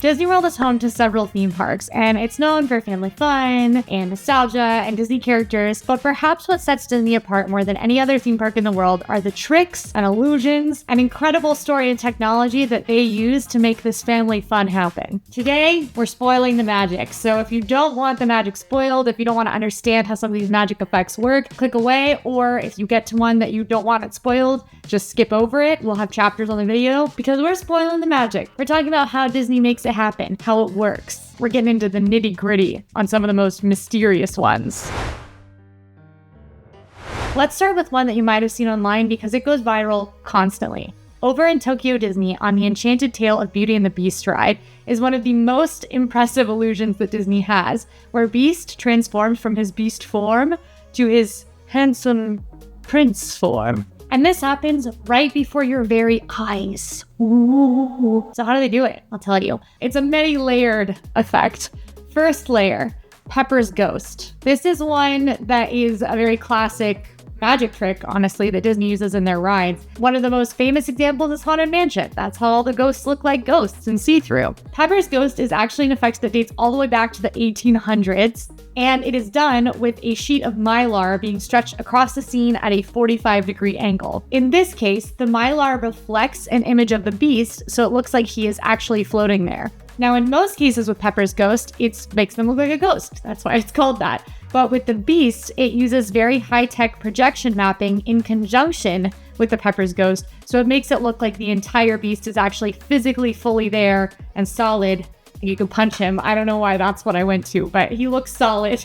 Disney World is home to several theme parks, and it's known for family fun and nostalgia and Disney characters, but perhaps what sets Disney apart more than any other theme park in the world are the tricks and illusions and incredible story and technology that they use to make this family fun happen. Today, we're spoiling the magic, so if you don't want the magic spoiled, if you don't want to understand how some of these magic effects work, click away, or if you get to one that you don't want it spoiled, just skip over it. We'll have chapters on the video because we're spoiling the magic. We're talking about how Disney makes it happen, how it works. We're getting into the nitty-gritty on some of the most mysterious ones. Let's start with one that you might have seen online because it goes viral constantly. Over in Tokyo Disney, on the Enchanted Tale of Beauty and the Beast ride, is one of the most impressive illusions that Disney has, where Beast transforms from his beast form to his handsome prince form. And this happens right before your very eyes. Ooh. So how do they do it? I'll tell you. It's a many-layered effect. First layer, Pepper's Ghost. This is one that is a very classic magic trick, honestly, that Disney uses in their rides. One of the most famous examples is Haunted Mansion. That's how all the ghosts look like ghosts and see-through. Pepper's Ghost is actually an effect that dates all the way back to the 1800s, and it is done with a sheet of mylar being stretched across the scene at a 45-degree angle. In this case, the mylar reflects an image of the Beast, so it looks like he is actually floating there. Now, in most cases with Pepper's Ghost, it makes them look like a ghost. That's why it's called that. But with the Beast, it uses very high-tech projection mapping in conjunction with the Pepper's Ghost, so it makes it look like the entire Beast is actually physically fully there and solid. You can punch him. I don't know why that's what I went to, but he looks solid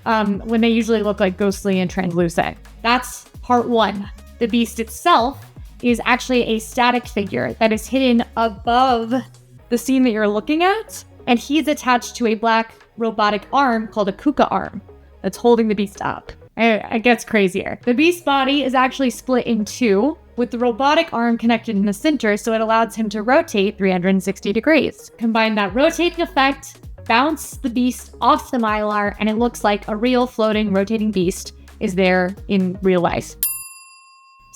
when they usually look like ghostly and translucent. That's part one. The Beast itself is actually a static figure that is hidden above the scene that you're looking at, and he's attached to a black robotic arm called a Kuka arm that's holding the Beast up. It gets crazier. The Beast body is actually split in two, with the robotic arm connected in the center, so it allows him to rotate 360 degrees. Combine that rotating effect, bounce the Beast off the mylar, and it looks like a real floating, rotating Beast is there in real life.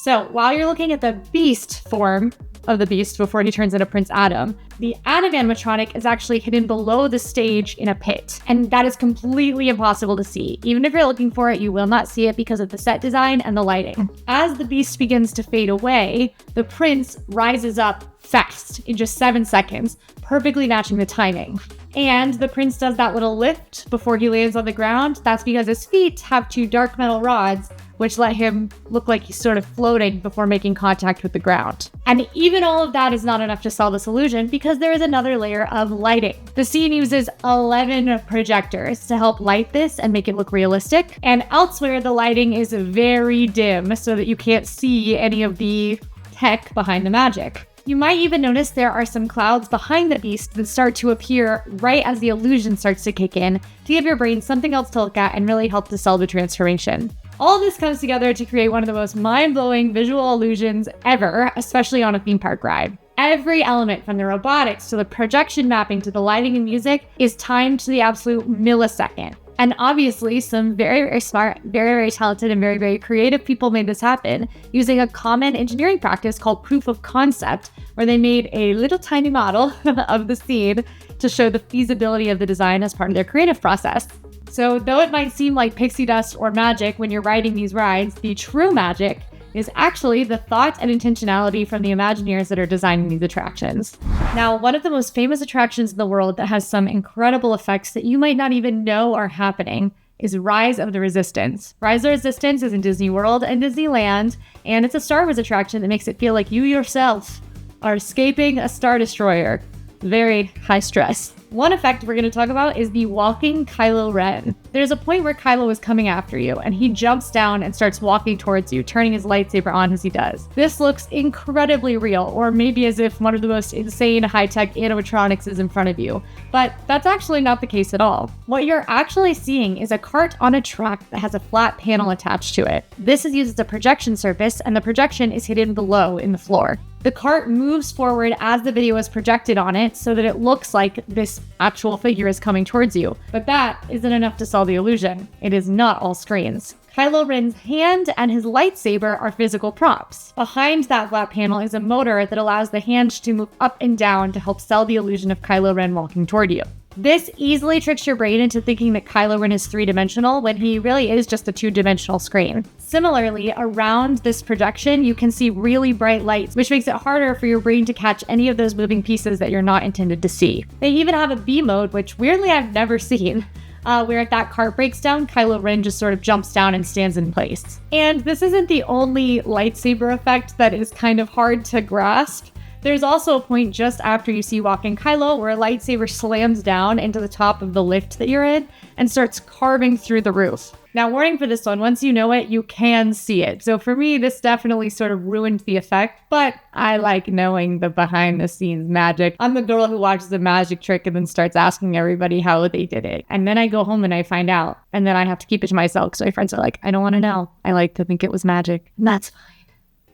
So while you're looking at the Beast form of the Beast before he turns into Prince Adam, the Adam animatronic is actually hidden below the stage in a pit, and that is completely impossible to see. Even if you're looking for it, you will not see it because of the set design and the lighting. As the Beast begins to fade away, the Prince rises up fast in just 7 seconds, perfectly matching the timing. And the Prince does that little lift before he lands on the ground. That's because his feet have two dark metal rods which let him look like he's sort of floating before making contact with the ground. And even all of that is not enough to sell this illusion because there is another layer of lighting. The scene uses 11 projectors to help light this and make it look realistic. And elsewhere, the lighting is very dim so that you can't see any of the tech behind the magic. You might even notice there are some clouds behind the Beast that start to appear right as the illusion starts to kick in to give your brain something else to look at and really help to sell the transformation. All this comes together to create one of the most mind-blowing visual illusions ever, especially on a theme park ride. Every element, from the robotics to the projection mapping to the lighting and music, is timed to the absolute millisecond. And obviously, some very, very smart, very, very talented, and very, very creative people made this happen using a common engineering practice called proof of concept, where they made a little tiny model of the scene to show the feasibility of the design as part of their creative process. So though it might seem like pixie dust or magic when you're riding these rides, the true magic is actually the thought and intentionality from the Imagineers that are designing these attractions. Now, one of the most famous attractions in the world that has some incredible effects that you might not even know are happening is Rise of the Resistance. Rise of the Resistance is in Disney World and Disneyland, and it's a Star Wars attraction that makes it feel like you yourself are escaping a Star Destroyer. Very high stress. One effect we're going to talk about is the walking Kylo Ren. There's a point where Kylo is coming after you, and he jumps down and starts walking towards you, turning his lightsaber on as he does. This looks incredibly real, or maybe as if one of the most insane high-tech animatronics is in front of you. But that's actually not the case at all. What you're actually seeing is a cart on a track that has a flat panel attached to it. This is used as a projection surface, and the projection is hidden below in the floor. The cart moves forward as the video is projected on it so that it looks like this actual figure is coming towards you. But that isn't enough to sell the illusion. It is not all screens. Kylo Ren's hand and his lightsaber are physical props. Behind that flat panel is a motor that allows the hand to move up and down to help sell the illusion of Kylo Ren walking toward you. This easily tricks your brain into thinking that Kylo Ren is three-dimensional when he really is just a two-dimensional screen. Similarly, around this projection, you can see really bright lights, which makes it harder for your brain to catch any of those moving pieces that you're not intended to see. They even have a B mode, which weirdly I've never seen, where if that cart breaks down, Kylo Ren just sort of jumps down and stands in place. And this isn't the only lightsaber effect that is kind of hard to grasp. There's also a point just after you see walking Kylo where a lightsaber slams down into the top of the lift that you're in and starts carving through the roof. Now, warning for this one, once you know it, you can see it. So for me, this definitely sort of ruined the effect, but I like knowing the behind the scenes magic. I'm the girl who watches a magic trick and then starts asking everybody how they did it. And then I go home and I find out, and then I have to keep it to myself because my friends are like, I don't want to know. I like to think it was magic, and that's fine.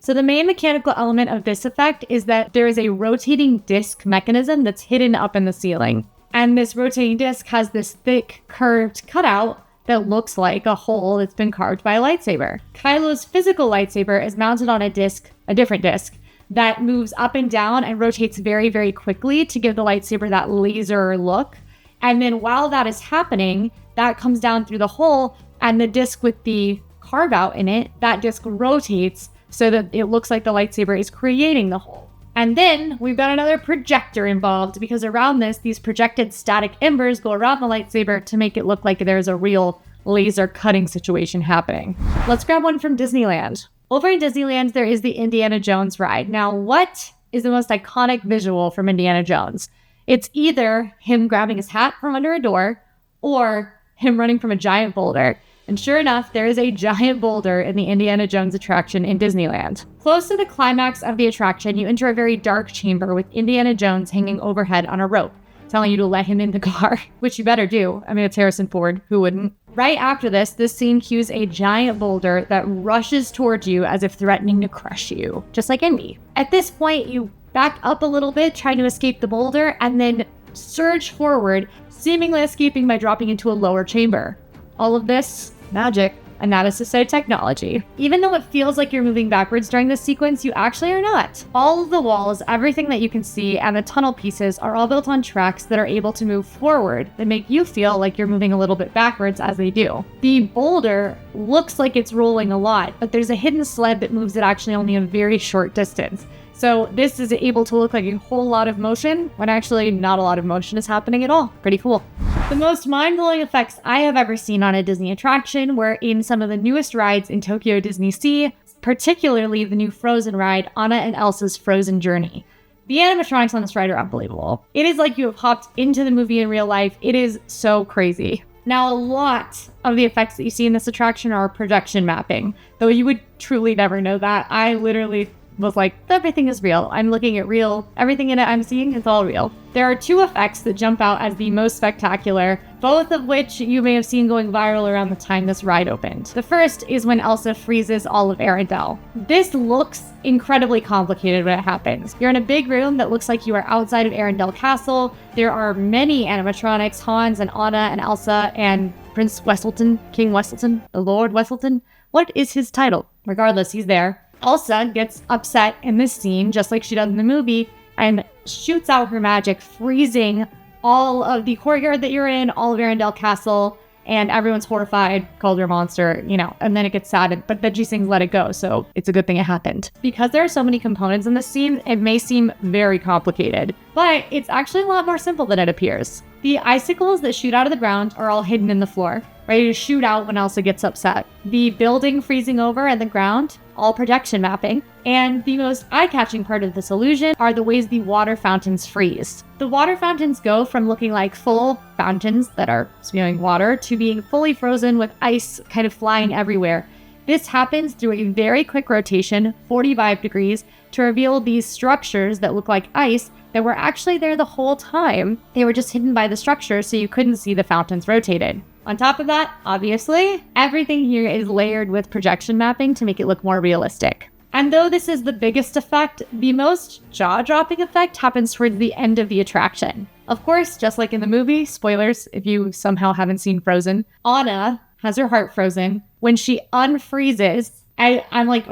So the main mechanical element of this effect is that there is a rotating disc mechanism that's hidden up in the ceiling. And this rotating disc has this thick, curved cutout that looks like a hole that's been carved by a lightsaber. Kylo's physical lightsaber is mounted on a different disc, that moves up and down and rotates very, very quickly to give the lightsaber that laser look. And then while that is happening, that comes down through the hole, and the disc with the carve out in it, that disc rotates so that it looks like the lightsaber is creating the hole. And then we've got another projector involved, because around this, these projected static embers go around the lightsaber to make it look like there's a real laser cutting situation happening. Let's grab one from Disneyland. Over in Disneyland, there is the Indiana Jones ride. Now, what is the most iconic visual from Indiana Jones? It's either him grabbing his hat from under a door or him running from a giant boulder. And sure enough, there is a giant boulder in the Indiana Jones attraction in Disneyland. Close to the climax of the attraction, you enter a very dark chamber with Indiana Jones hanging overhead on a rope, telling you to let him in the car, which you better do. I mean, it's Harrison Ford. Who wouldn't? Right after this scene cues a giant boulder that rushes towards you as if threatening to crush you, just like Indy. At this point, you back up a little bit, trying to escape the boulder, and then surge forward, seemingly escaping by dropping into a lower chamber. All of this, magic, and that is to say technology. Even though it feels like you're moving backwards during this sequence, you actually are not. All of the walls, everything that you can see, and the tunnel pieces are all built on tracks that are able to move forward that make you feel like you're moving a little bit backwards as they do. The boulder looks like it's rolling a lot, but there's a hidden sled that moves it actually only a very short distance. So this is able to look like a whole lot of motion when actually not a lot of motion is happening at all. Pretty cool. The most mind-blowing effects I have ever seen on a Disney attraction were in some of the newest rides in Tokyo Disney Sea, particularly the new Frozen ride, Anna and Elsa's Frozen Journey. The animatronics on this ride are unbelievable. It is like you have hopped into the movie in real life. It is so crazy. Now, a lot of the effects that you see in this attraction are projection mapping, though you would truly never know that. I literally was like, everything is real. I'm looking at real. Everything in it I'm seeing is all real. There are two effects that jump out as the most spectacular, both of which you may have seen going viral around the time this ride opened. The first is when Elsa freezes all of Arendelle. This looks incredibly complicated when it happens. You're in a big room that looks like you are outside of Arendelle Castle. There are many animatronics, Hans and Anna and Elsa and Prince Wesselton, King Wesselton, the Lord Wesselton. What is his title? Regardless, he's there. Elsa gets upset in this scene, just like she does in the movie, and shoots out her magic, freezing all of the courtyard that you're in, all of Arendelle Castle, and everyone's horrified, called her a monster, and then it gets sad, but then she sings Let It Go, so it's a good thing it happened. Because there are so many components in this scene, it may seem very complicated, but it's actually a lot more simple than it appears. The icicles that shoot out of the ground are all hidden in the floor, ready to shoot out when Elsa gets upset. The building freezing over and the ground, all projection mapping. And the most eye-catching part of this illusion are the ways the water fountains freeze. The water fountains go from looking like full fountains that are spewing water to being fully frozen with ice kind of flying everywhere. This happens through a very quick rotation, 45 degrees, to reveal these structures that look like ice that were actually there the whole time. They were just hidden by the structure, so you couldn't see the fountains rotated. On top of that, obviously, everything here is layered with projection mapping to make it look more realistic. And though this is the biggest effect, the most jaw-dropping effect happens towards the end of the attraction. Of course, just like in the movie, spoilers if you somehow haven't seen Frozen, Anna has her heart frozen when she unfreezes, I'm like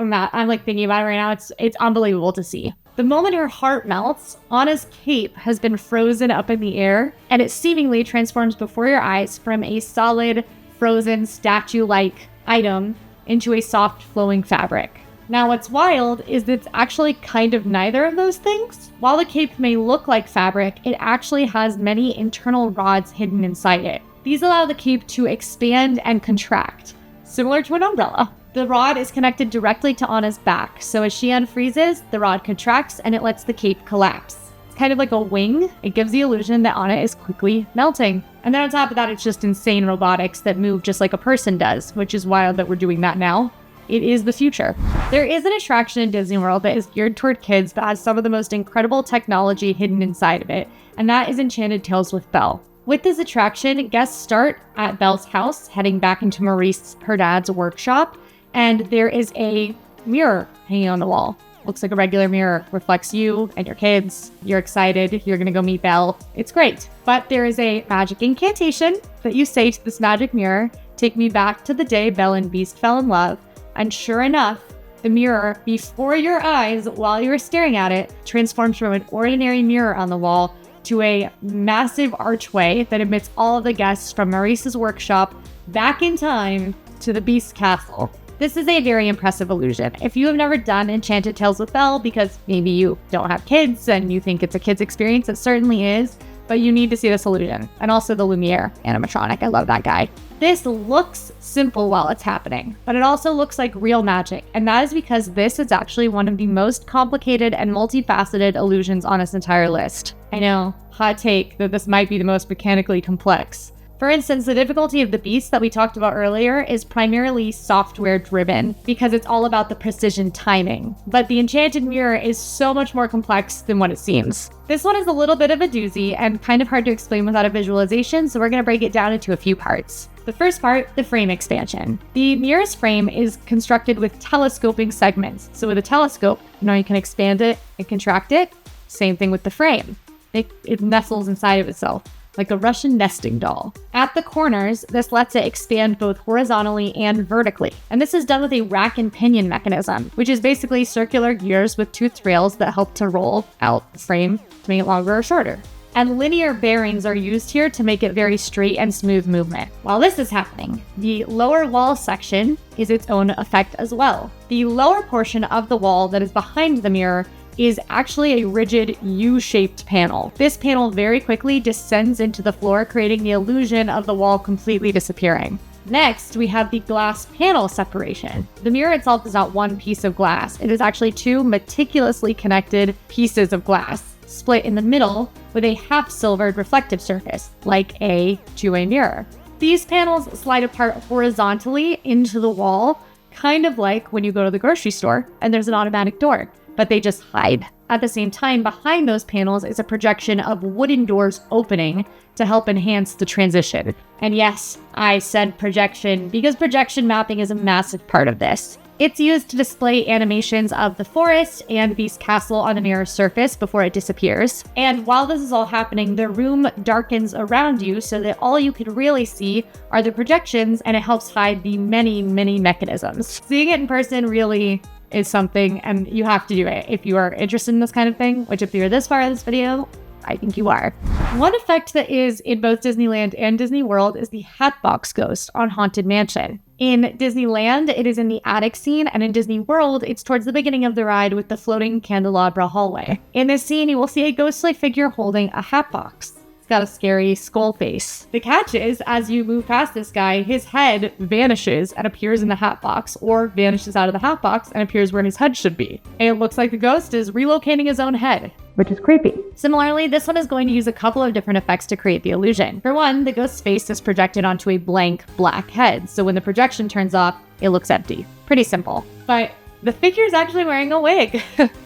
thinking about it right now. It's unbelievable to see. The moment her heart melts, Anna's cape has been frozen up in the air, and it seemingly transforms before your eyes from a solid, frozen, statue-like item into a soft, flowing fabric. Now, what's wild is that it's actually kind of neither of those things. While the cape may look like fabric, it actually has many internal rods hidden inside it. These allow the cape to expand and contract, similar to an umbrella. The rod is connected directly to Anna's back, so as she unfreezes, the rod contracts and it lets the cape collapse. It's kind of like a wing. It gives the illusion that Anna is quickly melting. And then on top of that, it's just insane robotics that move just like a person does, which is wild that we're doing that now. It is the future. There is an attraction in Disney World that is geared toward kids but has some of the most incredible technology hidden inside of it, and that is Enchanted Tales with Belle. With this attraction, guests start at Belle's house, heading back into Maurice, her dad's workshop, and there is a mirror hanging on the wall. Looks like a regular mirror, reflects you and your kids. You're excited, you're gonna go meet Belle. It's great. But there is a magic incantation that you say to this magic mirror, "Take me back to the day Belle and Beast fell in love." And sure enough, the mirror before your eyes, while you were staring at it, transforms from an ordinary mirror on the wall to a massive archway that admits all of the guests from Maurice's workshop back in time to the Beast Castle. This is a very impressive illusion. If you have never done Enchanted Tales with Belle, because maybe you don't have kids and you think it's a kid's experience, it certainly is, but you need to see this illusion. And also the Lumiere animatronic. I love that guy. This looks simple while it's happening, but it also looks like real magic. And that is because this is actually one of the most complicated and multifaceted illusions on this entire list. I know, hot take, that this might be the most mechanically complex. For instance, the difficulty of the Beast that we talked about earlier is primarily software driven because it's all about the precision timing. But the Enchanted Mirror is so much more complex than what it seems. This one is a little bit of a doozy and kind of hard to explain without a visualization, so we're going to break it down into a few parts. The first part, the frame expansion. The mirror's frame is constructed with telescoping segments. So with a telescope, you can expand it and contract it. Same thing with the frame. It nestles inside of itself, like a Russian nesting doll. At the corners, this lets it expand both horizontally and vertically. And this is done with a rack and pinion mechanism, which is basically circular gears with toothed rails that help to roll out the frame to make it longer or shorter. And linear bearings are used here to make it very straight and smooth movement. While this is happening, the lower wall section is its own effect as well. The lower portion of the wall that is behind the mirror is actually a rigid U-shaped panel. This panel very quickly descends into the floor, creating the illusion of the wall completely disappearing. Next, we have the glass panel separation. The mirror itself is not one piece of glass. It is actually two meticulously connected pieces of glass, split in the middle with a half-silvered reflective surface, like a two-way mirror. These panels slide apart horizontally into the wall, kind of like when you go to the grocery store and there's an automatic door, but they just hide. At the same time, behind those panels is a projection of wooden doors opening to help enhance the transition. And yes, I said projection because projection mapping is a massive part of this. It's used to display animations of the forest and Beast Castle on the mirror's surface before it disappears. And while this is all happening, the room darkens around you so that all you can really see are the projections, and it helps hide the many, many mechanisms. Seeing it in person really is something, and you have to do it if you are interested in this kind of thing, which if you're this far in this video, I think you are. One effect that is in both Disneyland and Disney World is the Hatbox Ghost on Haunted Mansion. In Disneyland, it is in the attic scene, and in Disney World, it's towards the beginning of the ride with the floating candelabra hallway. In this scene, you will see a ghostly figure holding a hatbox. It's got a scary skull face. The catch is, as you move past this guy, his head vanishes and appears in the hatbox, or vanishes out of the hatbox and appears where his head should be. And it looks like the ghost is relocating his own head, which is creepy. Similarly, this one is going to use a couple of different effects to create the illusion. For one, the ghost's face is projected onto a blank black head, so when the projection turns off, it looks empty. Pretty simple. But the figure is actually wearing a wig.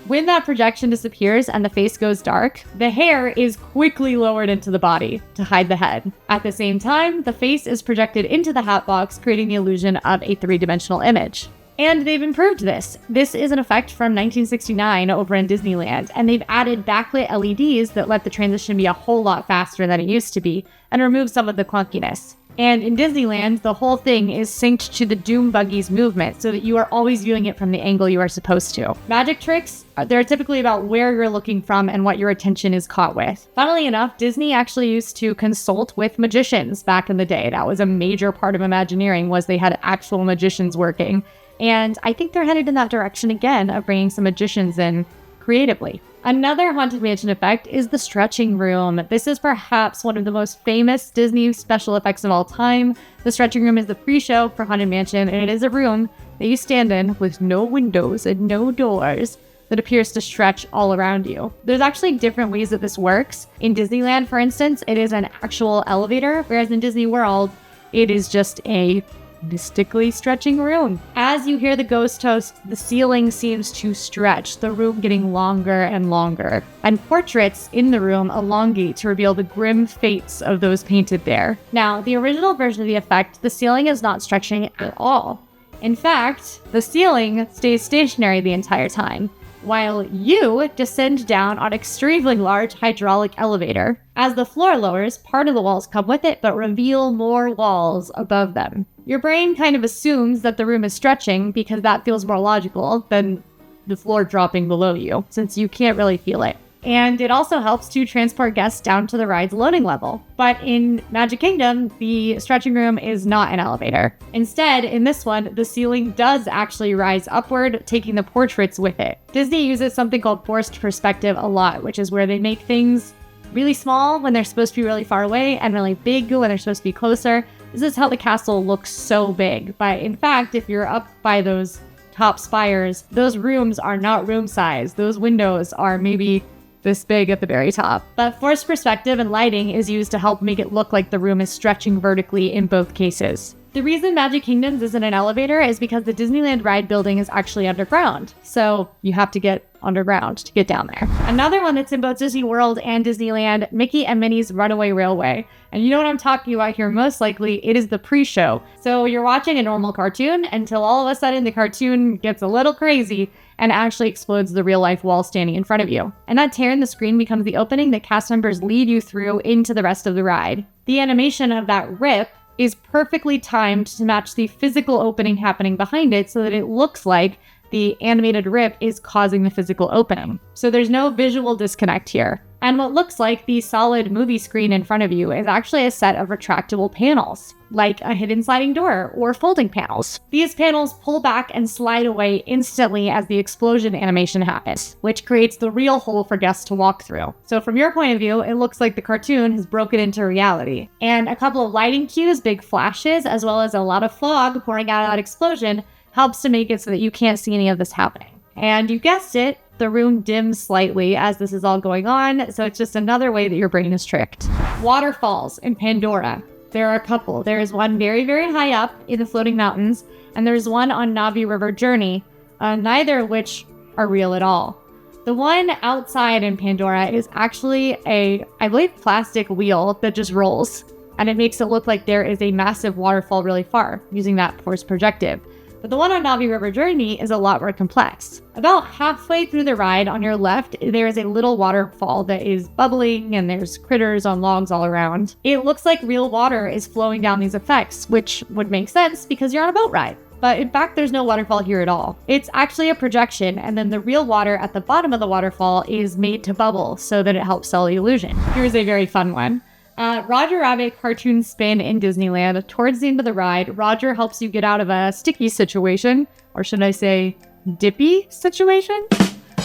When that projection disappears and the face goes dark, the hair is quickly lowered into the body to hide the head. At the same time, the face is projected into the hatbox, creating the illusion of a three-dimensional image. And they've improved this. This is an effect from 1969 over in Disneyland, and they've added backlit LEDs that let the transition be a whole lot faster than it used to be and remove some of the clunkiness. And in Disneyland, the whole thing is synced to the Doom Buggy's movement so that you are always viewing it from the angle you are supposed to. Magic tricks, they're typically about where you're looking from and what your attention is caught with. Funnily enough, Disney actually used to consult with magicians back in the day. That was a major part of Imagineering, was they had actual magicians working. And I think they're headed in that direction again of bringing some magicians in creatively. Another Haunted Mansion effect is the stretching room. This is perhaps one of the most famous Disney special effects of all time. The stretching room is the pre-show for Haunted Mansion, and it is a room that you stand in with no windows and no doors that appears to stretch all around you. There's actually different ways that this works. In Disneyland, for instance, it is an actual elevator, whereas in Disney World, it is just a mystically stretching room. As you hear the ghost host, the ceiling seems to stretch, the room getting longer and longer. And portraits in the room elongate to reveal the grim fates of those painted there. Now, the original version of the effect, the ceiling is not stretching at all. In fact, the ceiling stays stationary the entire time, while you descend down on an extremely large hydraulic elevator. As the floor lowers, part of the walls come with it, but reveal more walls above them. Your brain kind of assumes that the room is stretching because that feels more logical than the floor dropping below you, since you can't really feel it. And it also helps to transport guests down to the ride's loading level. But in Magic Kingdom, the stretching room is not an elevator. Instead, in this one, the ceiling does actually rise upward, taking the portraits with it. Disney uses something called forced perspective a lot, which is where they make things really small when they're supposed to be really far away and really big when they're supposed to be closer. This is how the castle looks so big. But in fact, if you're up by those top spires, those rooms are not room size. Those windows are maybe this big at the very top. But forced perspective and lighting is used to help make it look like the room is stretching vertically in both cases. The reason Magic Kingdoms isn't an elevator is because the Disneyland ride building is actually underground. So you have to get underground to get down there. Another one that's in both Disney World and Disneyland, Mickey and Minnie's Runaway Railway. And you know what I'm talking about here most likely, it is the pre-show. So you're watching a normal cartoon until all of a sudden the cartoon gets a little crazy and actually explodes the real life wall standing in front of you. And that tear in the screen becomes the opening that cast members lead you through into the rest of the ride. The animation of that rip is perfectly timed to match the physical opening happening behind it so that it looks like the animated rip is causing the physical opening. So there's no visual disconnect here. And what looks like the solid movie screen in front of you is actually a set of retractable panels, like a hidden sliding door or folding panels. These panels pull back and slide away instantly as the explosion animation happens, which creates the real hole for guests to walk through. So from your point of view, it looks like the cartoon has broken into reality. And a couple of lighting cues, big flashes, as well as a lot of fog pouring out of that explosion helps to make it so that you can't see any of this happening. And you guessed it, the room dims slightly as this is all going on, so it's just another way that your brain is tricked. Waterfalls in Pandora. There are a couple. There is one very, very high up in the floating mountains, and there's one on Navi River Journey, neither of which are real at all. The one outside in Pandora is actually I believe, plastic wheel that just rolls, and it makes it look like there is a massive waterfall really far, using that forced projective. But the one on Navi River Journey is a lot more complex. About halfway through the ride on your left, there is a little waterfall that is bubbling and there's critters on logs all around. It looks like real water is flowing down these effects, which would make sense because you're on a boat ride. But in fact, there's no waterfall here at all. It's actually a projection, and then the real water at the bottom of the waterfall is made to bubble so that it helps sell the illusion. Here's a very fun one. Roger Rabbit cartoon spin in Disneyland. Towards the end of the ride, Roger helps you get out of a sticky situation, or should I say dippy situation,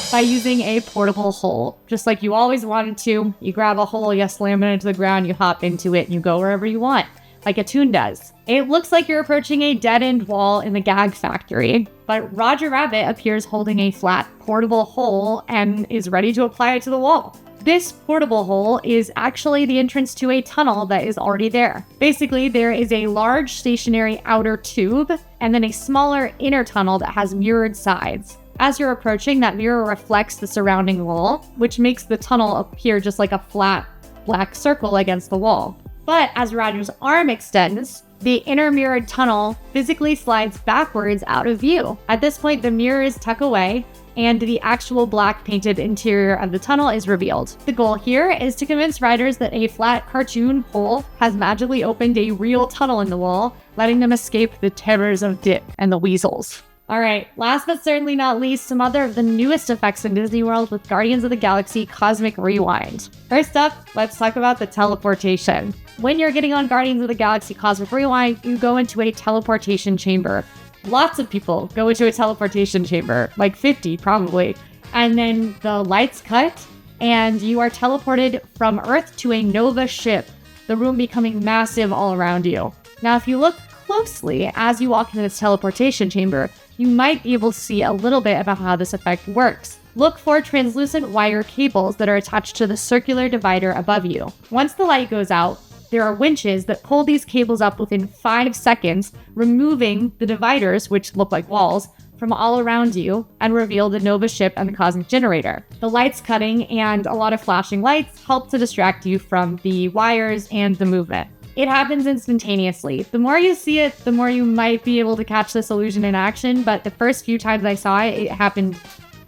by using a portable hole. Just like you always wanted to, you grab a hole, you slam it into the ground, you hop into it, and you go wherever you want, like a toon does. It looks like you're approaching a dead-end wall in the Gag Factory, but Roger Rabbit appears holding a flat portable hole and is ready to apply it to the wall. This portable hole is actually the entrance to a tunnel that is already there. Basically, there is a large stationary outer tube and then a smaller inner tunnel that has mirrored sides. As you're approaching, that mirror reflects the surrounding wall, which makes the tunnel appear just like a flat black circle against the wall. But as Roger's arm extends, the inner mirrored tunnel physically slides backwards out of view. At this point, the mirrors tuck away, and the actual black painted interior of the tunnel is revealed. The goal here is to convince riders that a flat cartoon hole has magically opened a real tunnel in the wall, letting them escape the terrors of dip and the weasels. Alright, last but certainly not least, some other of the newest effects in Disney World with Guardians of the Galaxy Cosmic Rewind. First up, let's talk about the teleportation. When you're getting on Guardians of the Galaxy Cosmic Rewind, you go into a teleportation chamber. Lots of people go into a teleportation chamber, like 50 probably, and then the lights cut, and you are teleported from Earth to a Nova ship, the room becoming massive all around you. Now, if you look closely as you walk into this teleportation chamber, you might be able to see a little bit about how this effect works. Look for translucent wire cables that are attached to the circular divider above you. Once the light goes out, there are winches that pull these cables up within 5 seconds, removing the dividers, which look like walls, from all around you and reveal the Nova ship and the cosmic generator. The lights cutting and a lot of flashing lights help to distract you from the wires and the movement. It happens instantaneously. The more you see it, the more you might be able to catch this illusion in action, but the first few times I saw it, it happened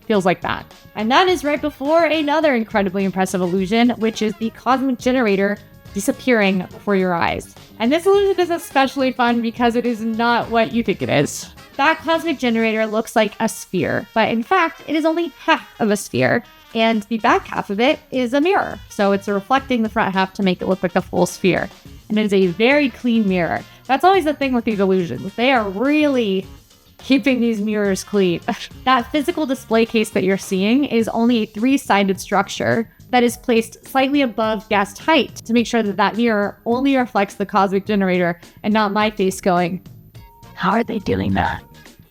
feels like that. And that is right before another incredibly impressive illusion, which is the cosmic generator disappearing before your eyes. And this illusion is especially fun because it is not what you think it is. That cosmic generator looks like a sphere, but in fact, it is only half of a sphere, and the back half of it is a mirror. So it's reflecting the front half to make it look like a full sphere. And it is a very clean mirror. That's always the thing with these illusions. They are really keeping these mirrors clean. That physical display case that you're seeing is only a 3-sided structure that is placed slightly above guest height to make sure that that mirror only reflects the cosmic generator and not my face going, "How are they doing that?"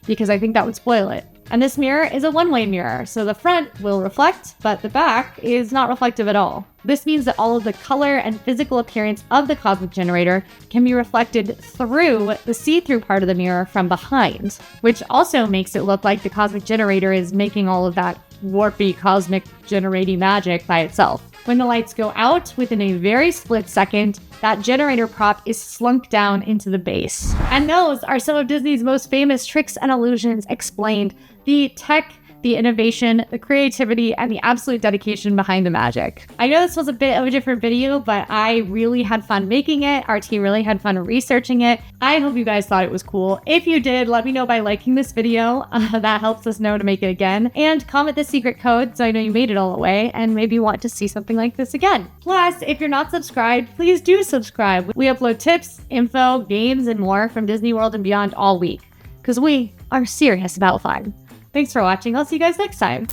Because I think that would spoil it. And this mirror is a one-way mirror, so the front will reflect, but the back is not reflective at all. This means that all of the color and physical appearance of the cosmic generator can be reflected through the see-through part of the mirror from behind, which also makes it look like the cosmic generator is making all of that warpy cosmic generating magic by itself. When the lights go out, within a very split second, that generator prop is slunk down into the base. And those are some of Disney's most famous tricks and illusions explained. The tech, the innovation, the creativity, and the absolute dedication behind the magic. I know this was a bit of a different video, but I really had fun making it. Our team really had fun researching it. I hope you guys thought it was cool. If you did, let me know by liking this video. That helps us know to make it again. And comment the secret code so I know you made it all the way and maybe want to see something like this again. Plus, if you're not subscribed, please do subscribe. We upload tips, info, games, and more from Disney World and beyond all week, because we are serious about fun. Thanks for watching. I'll see you guys next time.